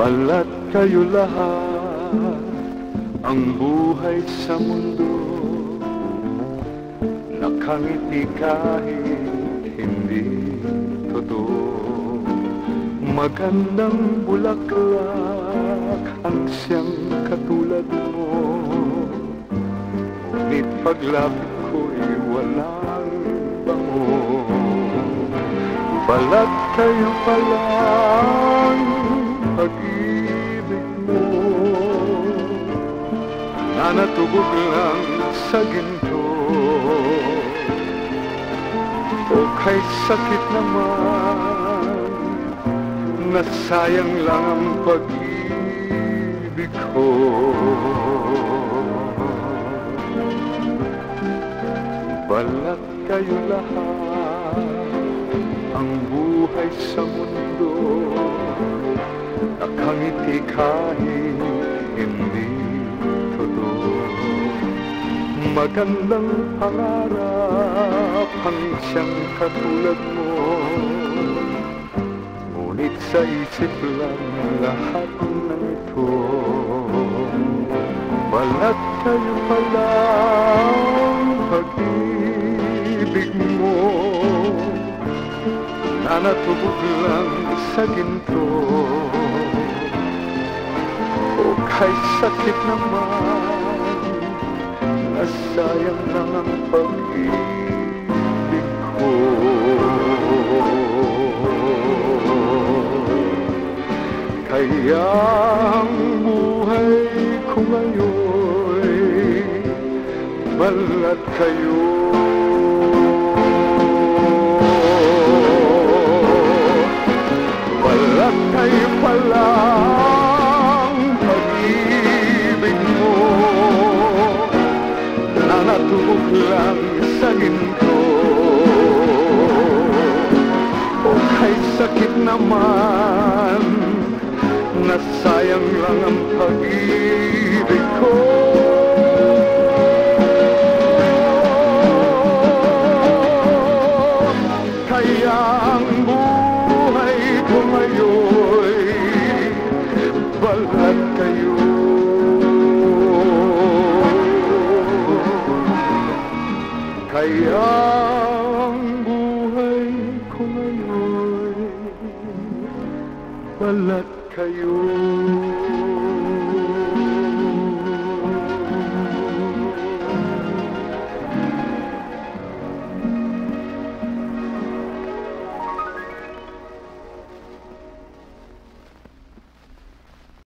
Balat kayo lahat, ang buhay sa mundo, nakangiti kahit hindi totoo. Magandang bulaklak ang siyang katulad mo, ngunit paglapit ko'y walang bango. Balat kayo palang pag-ibig mo, na natubog lang sa ginto. O kay sakit naman, nasayang lang ang pag-ibig ko. Balat kayo lahat, ang buhay sa mundo, nakangiti kahit hindi totoo. Magandang pangarap ang siyang katulad mo, ngunit sa isip lang lahat ng ito. Balat kayo palang pag-ibig mo, na natubog lang sa ginto. O kay sakit naman, nasayang lang ang pag-ibig ko. Kaya ang buhay ko ngayon'y balat kayo. Balat kayo palang pag-ibig mo, na natubog lang sa ginto. O kay sakit naman, nasayang lang ang pag-ibig ko. Kaya ang buhay ko ngayon'y balat kayo. Kaya ang buhay ko ngayon'y balat kayo.